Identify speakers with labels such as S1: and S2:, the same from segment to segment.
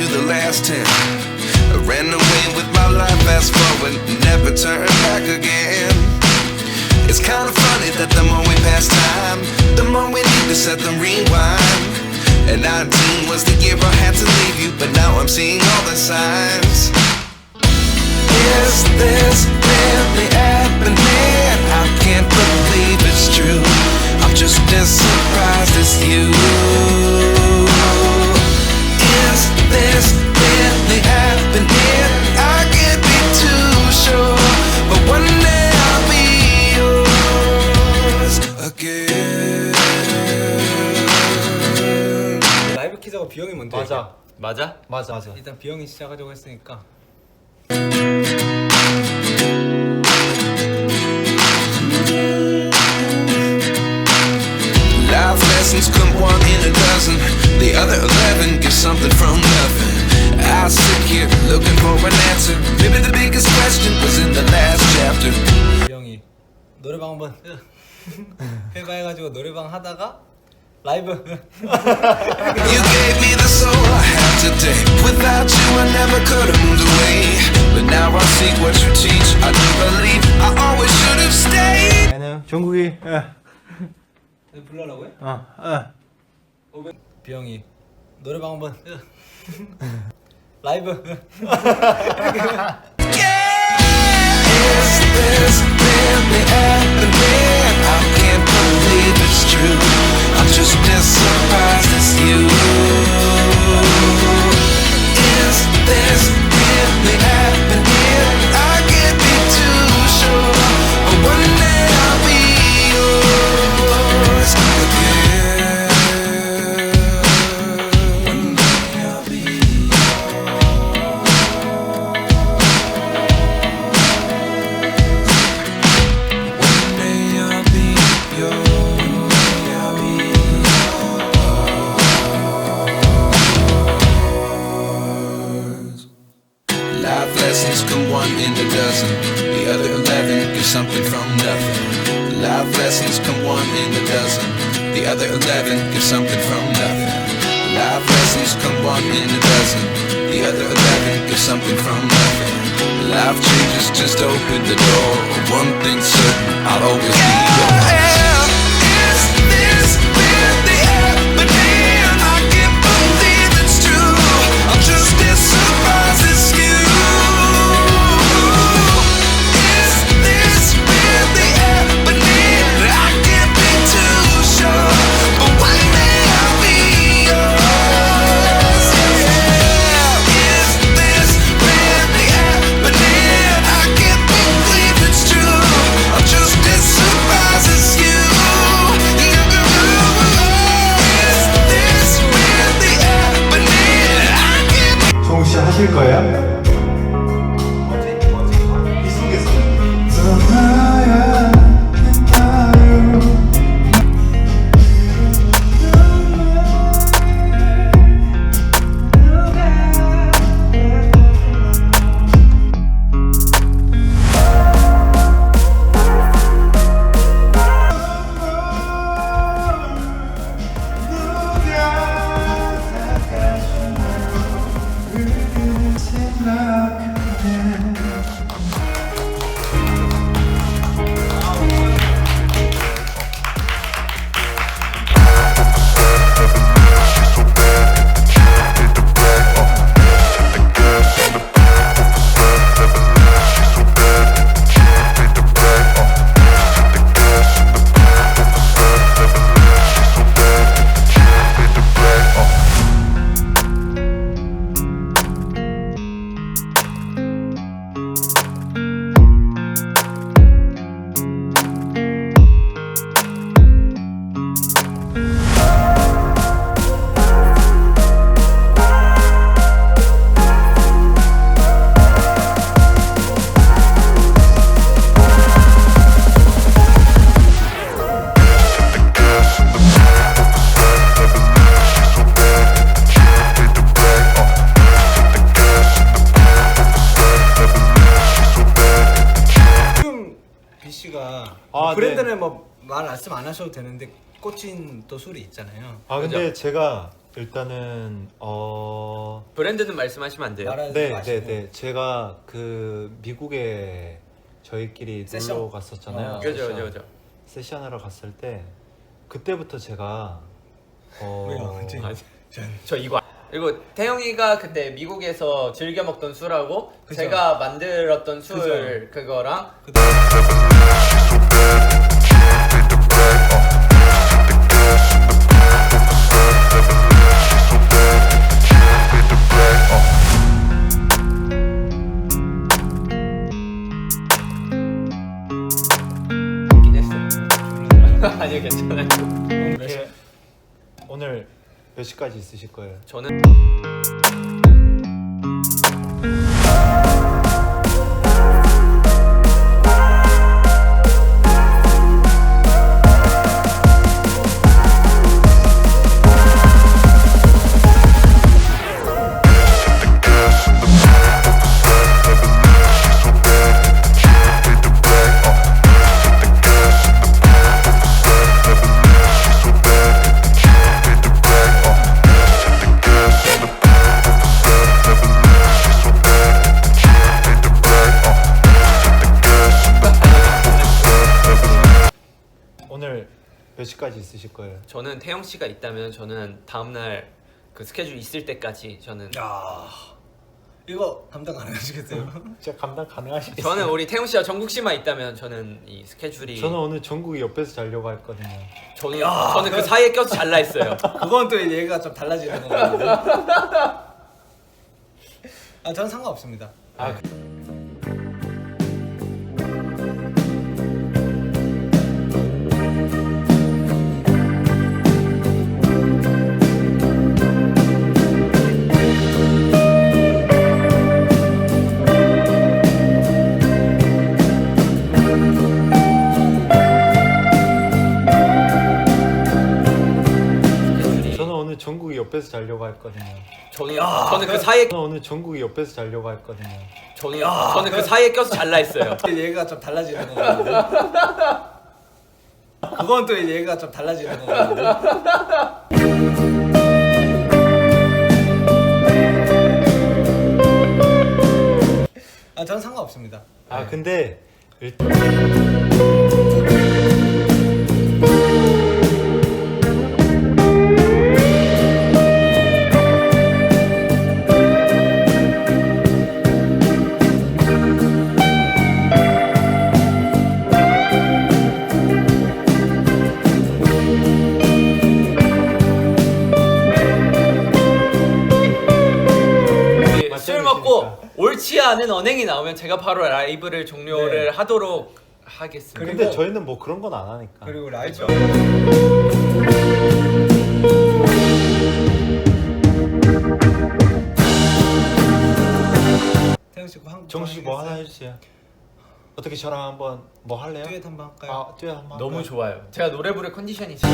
S1: to the last 10. I ran away with my life, fast forward, never turn back again. It's kind of funny that the more we pass time, the more we need to set them rewind. And 19 was the year I had to leave you, but now I'm seeing all the signs. Is this really happening? I can't believe it's true. I'm just as surprised as you. Is this really happening? I can't be too sure, but one day I'll be yours again.
S2: 라이브 키자고 비영이 먼저.
S3: 맞아?
S4: 맞아.
S2: 일단 비영이 시작하자고 했으니까.
S1: Life lessons come one in a dozen. The other 11 get something from nothing. I sit here looking for an answer. Maybe the biggest question was in the last chapter.
S2: 비영이 노래방 한번 해봐 해가지고 노래방 하다가 라이브.
S1: You gave me the soul I have today. Without you I never could have moved away. But now I see what you teach. I do believe I always should have stayed.
S4: 얘는 종국이.
S2: 불러라고요? 비영이 노래방 한번 라이브.
S1: Is this really happening? I can't believe it's true. I'm just as surprised as you. Is this really happening? I can't be too sure, but one day I'll be yours again. One day I'll be Life lessons come one in a dozen. The other 11 get something from nothing. Life lessons come one in a dozen. The other 11 get something from nothing. Life lessons come one in a dozen. The other 11 get something from nothing. Life changes just open the door. One thing's certain, I'll always be yours. Is this really happening? I can't believe it's true. I'm just as surprised as you. Is this really happening? I can't be too sure, but one day I'll be yours. Yeah. Is this really happening? I can't believe it's true. I'm just as surprised as you. Is this really happening? I can't.
S4: 종국 씨 하실 거예요? 이 속에서. 떠나야 했나요?
S2: 브랜드는 뭐 말 말씀 안 하셔도 되는데 꽂힌 또 술이 있잖아요.
S4: 아 근데 제가 일단은
S3: 브랜드는 말씀하시면 안 돼요.
S2: 말하지
S4: 네,
S2: 마시고.
S4: 네, 네. 제가 그 미국에 저희끼리
S2: 세션?
S4: 놀러 갔었잖아요.
S3: 그죠.
S4: 세션하러 갔을 때 그때부터 제가
S2: 왜요? 그치?
S3: 아, 저 이거 그리고 태영이가 그때 미국에서 즐겨 먹던 술하고
S2: 그죠.
S3: 제가 만들었던 술
S2: 그죠.
S3: 그거랑 있긴 했어요. 아니요 괜찮아요.
S4: 이렇게 오늘 몇 시까지 있으실 거예요?
S3: 저는
S4: 오늘 몇 시까지 있으실 거예요?
S3: 저는 태영 씨가 있다면 저는 다음 날 그 스케줄 있을 때까지 저는
S2: 야 이거 감당 가능하시겠어요?
S4: 진짜 감당 가능하시겠어요?
S3: 저는 우리 태영 씨와 정국 씨만 있다면 저는 이 스케줄이
S4: 저는 오늘 전국이 옆에서 자려고 했거든요.
S3: 저는 그 사이에 껴서 잘라 있어요.
S2: 그건 또 얘가 좀 달라지는 거거든요. 아 저는 상관없습니다.
S4: 아,
S3: 스케줄이
S4: 저는 오늘 전국이 옆에서 자려고 했거든요.
S3: 저는 그 사이에
S4: 저는 오늘 전국이 옆에서 자려고 했거든요.
S3: 저는 그 사이에 껴서 잘라 있어요.
S2: 얘가 좀 달라지는 거거든요. 그건 또 얘가 좀 달라지는 거거든요. 아 저는 상관없습니다.
S4: 아 근데
S3: 술 먹고 옳지 않은 언행이 나오면 제가 바로 라이브를 종료를
S2: 네.
S3: 하도록 하겠습니다.
S2: 그리고-
S4: 근데 저희는 뭐 그런 건 안 하니까.
S2: 그리고 라이브 태영 씨 한
S4: 정식 뭐 하나 해주세요. 어떻게 저랑 한번 뭐 할래요?
S2: 듀엣 한번 할까요?
S4: 아 듀엣 한번
S3: 너무
S4: 할까요?
S3: 좋아요. 제가 노래 부를 컨디션이 있어요.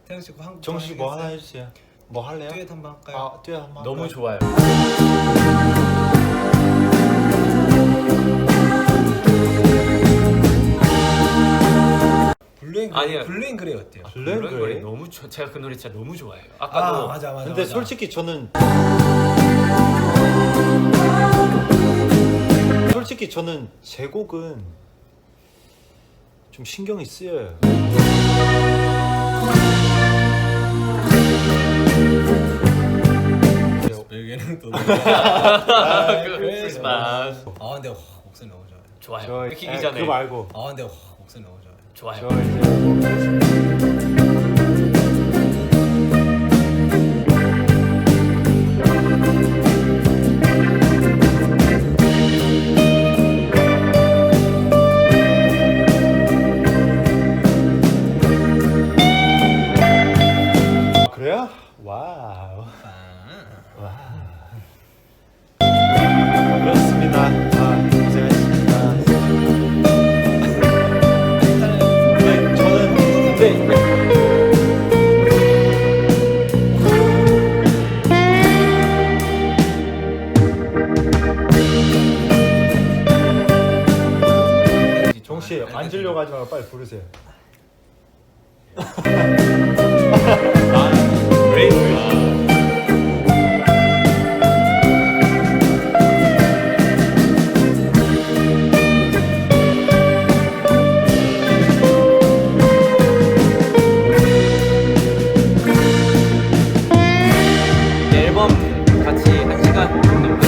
S2: 태영 씨 한
S4: 정식 뭐 하나 해주세요. 뭐 할래요?
S2: 듀엣 한번 할까요?
S4: 아 듀엣 한번
S3: 너무
S4: 할까요?
S3: 좋아요. 아니요.
S2: 블루인 그레이 어때요?
S4: 블랙
S3: 노래
S4: 그레이?
S3: 너무 제가 그 노래 진짜 너무 좋아해요.
S2: 아
S3: 아까도
S2: 맞아.
S4: 근데
S2: 맞아.
S4: 솔직히 저는 제 곡은 좀 신경이 쓰여요.
S2: 여기는 또
S3: 크리스마스
S2: 아 근데 목소리 너무 좋아요.
S3: 좋아요. 키기 전에
S4: 그거 말고
S2: 아 근데 목소리 너무 좋아요.
S3: 좋아요.
S4: 저 이제 아, 그래요? 와우. 그렇습니다. 아, 고생하셨습니다. 네, 저는 정씨 앉으려고 하지 말고 빨리 부르세요.
S3: 앨범 같이 1시간 정도.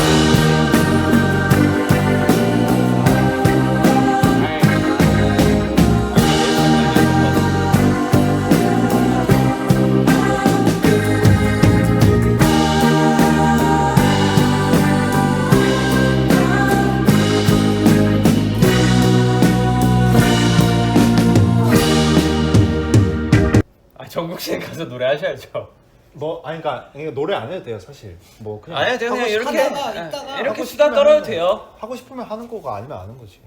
S3: 정국 씨는 가서 노래 하셔야죠.
S4: 뭐 아니 그러니까 이거 노래 안 해도 돼요 사실. 뭐 그냥
S3: 아니요, 그냥
S4: 하고
S3: 이렇게
S2: 하다가 이따가
S3: 이렇게
S4: 하고
S3: 수다
S4: 싶으면은-
S3: 떨어도 돼요.
S4: 하고 싶으면 하는 거가 아니면 안 하는 거지.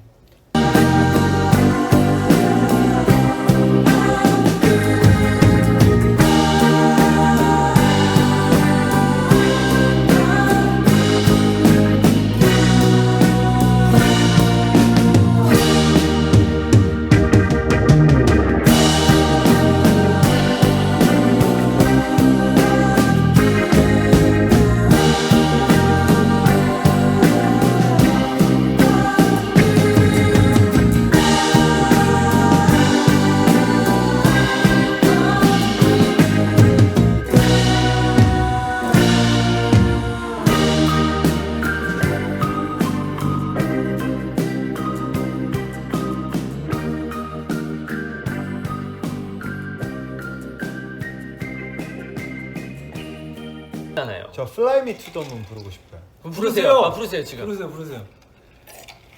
S3: 잖아요.
S4: 저 Fly Me to the Moon 부르고 싶어요.
S3: 그럼 부르세요. 아, 부르세요 지금.
S2: 부르세요.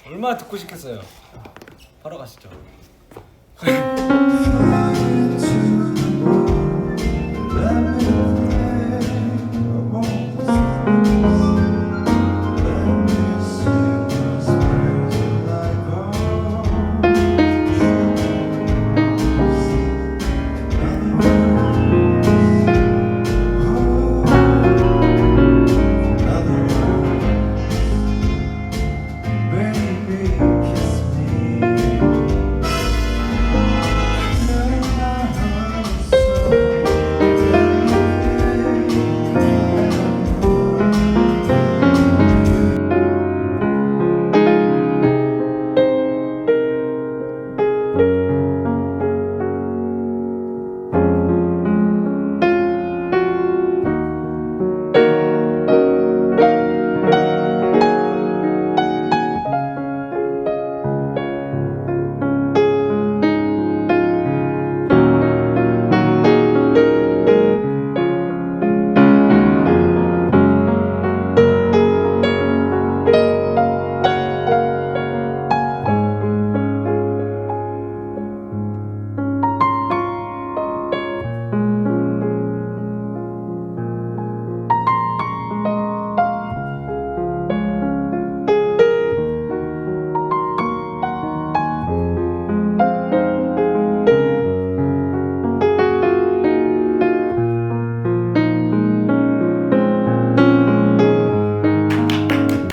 S2: 얼마나 듣고 싶겠어요. 바로 가시죠.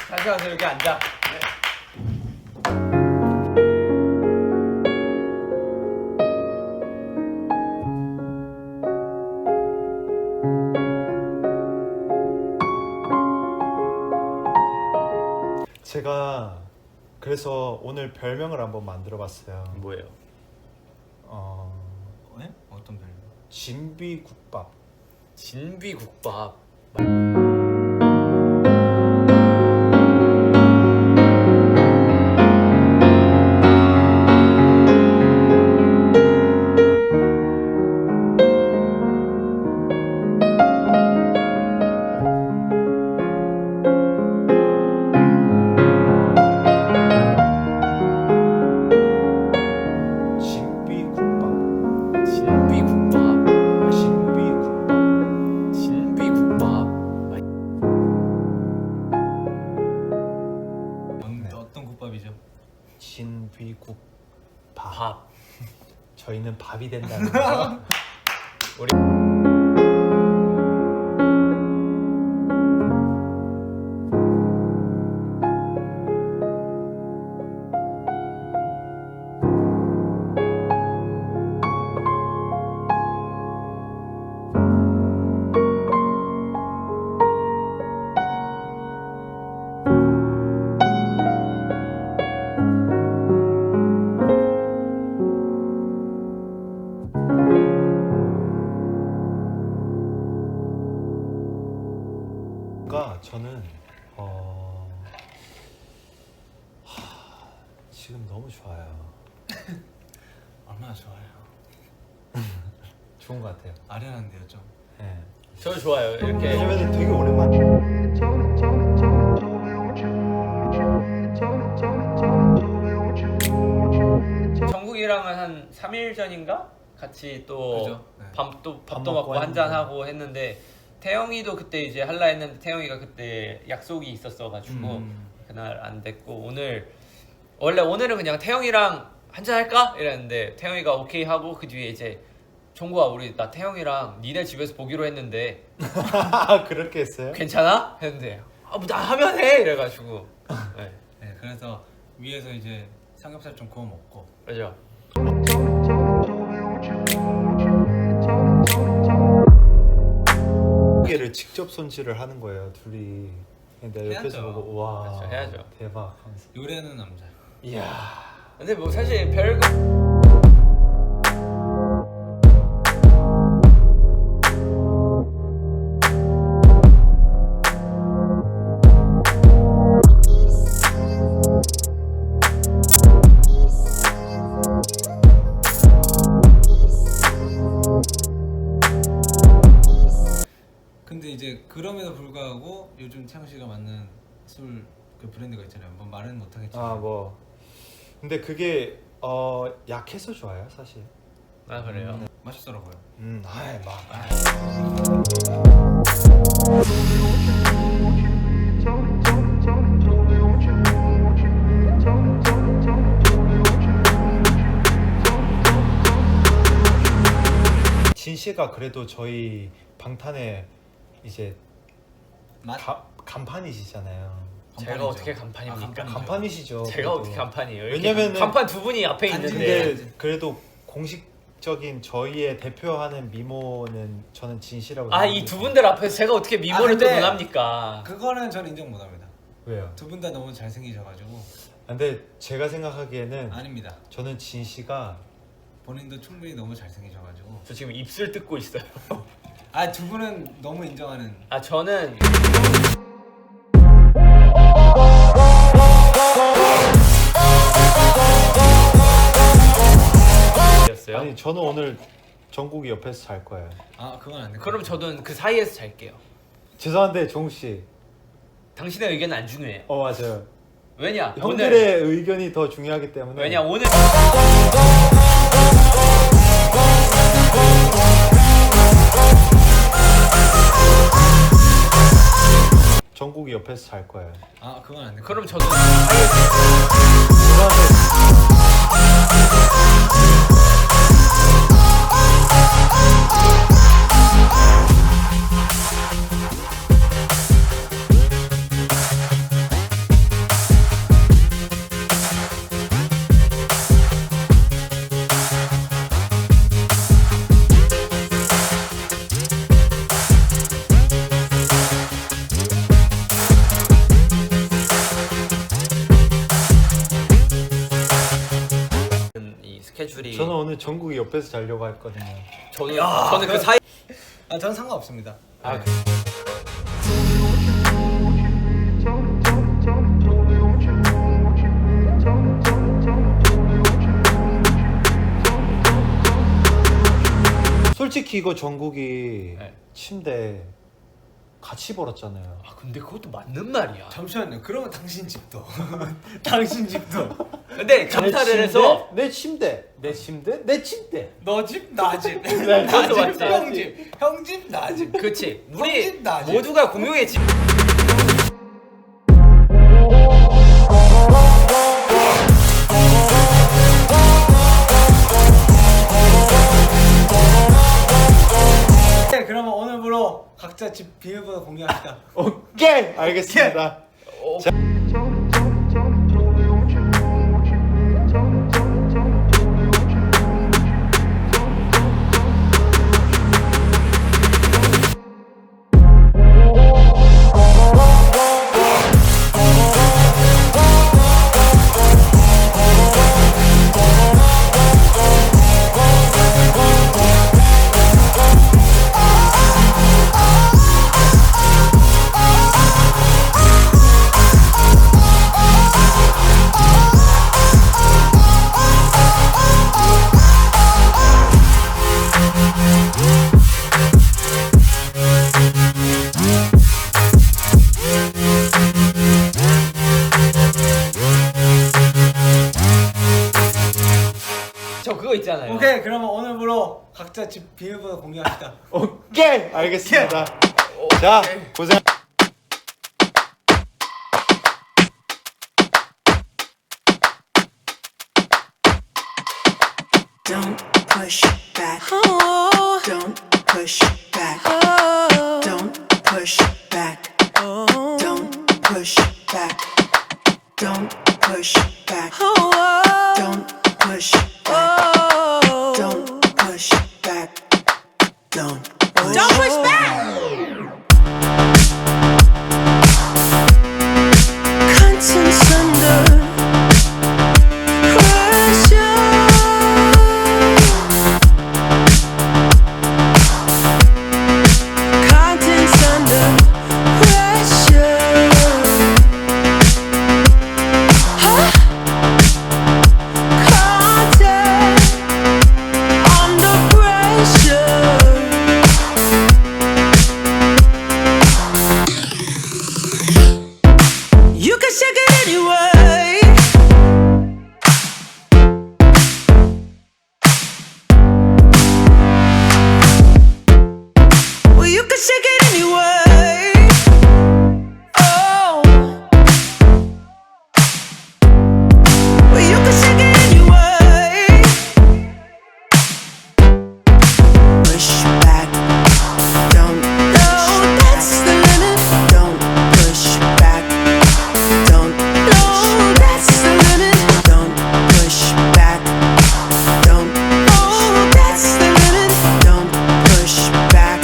S3: 다시 와서 여기 앉아.
S4: 제가 그래서 오늘 별명을 한번 만들어봤어요.
S3: 뭐예요?
S2: 네? 어떤 별명?
S4: 진비국밥.
S3: 진비국밥.
S4: 진비국밥.
S3: 진비국밥.
S4: 진비국밥.
S3: 진비국밥.
S2: 어떤 국밥이죠?
S4: 진비국밥.
S3: 밥.
S4: 저희는 밥이 된다는 거죠. 뭔가 저는 지금 너무 좋아요.
S2: 얼마나 좋아요.
S4: 좋은 것 같아요.
S2: 아련한데요 좀.
S4: 네.
S3: 저도 좋아요. 이렇게
S4: 왜냐면 되게 오랜만에
S3: 정국이랑은 한 3일 전인가 같이 또
S2: 그죠? 네.
S3: 밥도
S4: 밥
S3: 먹고
S4: 먹고
S3: 한잔
S4: 했는데.
S3: 하고 했는데 태영이도 그때 이제 할라 했는데 태영이가 그때 약속이 있었어가지고 그날 안 됐고 오늘은 그냥 태영이랑 한잔 할까 이랬는데 태영이가 오케이 하고 그 뒤에 이제 종구가 우리 나 태영이랑 니네 집에서 보기로 했는데
S4: 그렇게 했어요?
S3: 괜찮아? 했는데 뭐 나 하면 해 이래가지고 네.
S2: 네, 그래서 위에서 이제 삼겹살 좀 구워 먹고.
S3: 그죠?
S4: 고기를 직접 손질을 하는 거예요, 둘이. 근데 옆에서
S2: 해야죠.
S4: 보고 와
S3: 그렇죠, 해야죠.
S4: 대박 하면서.
S2: 요리하는 남자.
S4: 이야.
S3: 근데 뭐 사실 별거
S2: 근데 이제 그럼에도 불구하고 요즘 태영 씨가 만든 술 그 브랜드가 있잖아요. 뭐 말은 못하겠지만.
S4: 아 뭐. 근데 그게 약해서 좋아요, 사실.
S3: 아 그래요?
S2: 맛있더라고요.
S4: 아이 막. 진 씨가 그래도 저희 방탄의 이제
S2: 맛?
S4: 간판이시잖아요.
S3: 제가
S2: 간판이죠.
S3: 어떻게 간판입니까?
S2: 간판이죠.
S4: 간판이시죠.
S3: 제가
S4: 그래도.
S3: 어떻게 간판이에요?
S4: 왜냐면은-
S3: 간판 두 분이 앞에
S2: 아니,
S3: 있는데
S4: 근데 그래도 공식적인 저희의 대표하는 미모는 저는 진 씨라고.
S3: 아 이 두 분들 앞에서 제가 어떻게 미모를 또
S2: 근데-
S3: 논합니까?
S2: 그거는 저는 인정 못합니다.
S4: 왜요?
S2: 두 분 다 너무 잘생기셔가지고.
S4: 근데 제가 생각하기에는
S2: 아닙니다.
S4: 저는 진 씨가
S2: 본인도 충분히 너무 잘생기셔가지고.
S3: 저 지금 입술 뜯고 있어요.
S2: 아 두 분은 너무 인정하는.
S3: 아 저는 였어요.
S4: 아니 저는 오늘 정국이 옆에서 잘 거예요.
S2: 아 그건 안 돼.
S3: 그럼 저는 그 사이에서 잘게요.
S4: 죄송한데 종욱 씨.
S3: 당신의 의견은 안 중요해요.
S4: 맞아요.
S3: 왜냐?
S4: 형들의 의견이 더 중요하기 때문에.
S3: 왜냐 오늘
S4: 정국이 옆에서 잘 거예요.
S2: 아 그건 안 돼.
S3: 그럼 저도
S4: 죄송한데
S3: 이 스케줄이
S4: 저는 오늘 정국이 옆에서 자려고 했거든요.
S3: 저는 그 사이
S2: 아 저는 상관없습니다.
S3: 아,
S2: 네.
S4: 솔직히 이거 정국이
S3: 네.
S4: 침대 같이 벌었잖아요.
S3: 아 근데 그것도 맞는 말이야.
S2: 잠시만요. 그러면 당신 집도 당신 집도
S3: 근데 감사를 해서
S4: 내 침대, 내 침대, 내 침대.
S2: 너 집, 나 집,
S3: 그것도
S2: 나
S3: 맞지.
S2: 집, 형 집, 형 집, 나 집.
S3: 그렇지. 우리
S2: 집, 나 집.
S3: 모두가 공용의 집.
S2: 네, 그러면 오늘부로 각자 집 비밀번호 공개합시다.
S4: 오케이, 알겠습니다.
S3: 어, 그거 있잖아요.
S2: 오케이 그러면 오늘부로 각자 집 비밀번호 공유합시다.
S4: 오케이 알겠습니다. 자 고생.
S5: Don't push back. Don't push back. Don't push back. Don't push back. Don't push back. Don't push back. Don't push back. Don't push back. Contents under pressure. Contents under pressure. Huh? Content under pressure. You can shake it anyway. Well, you can shake it anyway. Oh. Well, you can shake it anyway. Push back. Don't. No, that's the limit. Don't push back. Don't. No, that's the limit. Don't push back. Don't. Oh, that's the limit. Don't push back.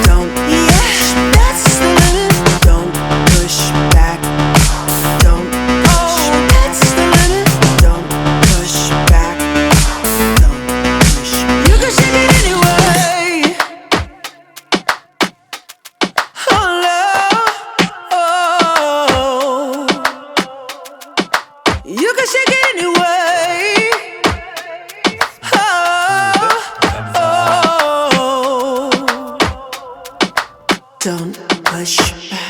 S5: Don't. Yeah, that's the limit. Don't push back. Don't. Oh, that's the limit. Don't push back. Don't push. You can shake it anyway. Oh, love. Oh. You can shake it anyway. Oh. Don't push back.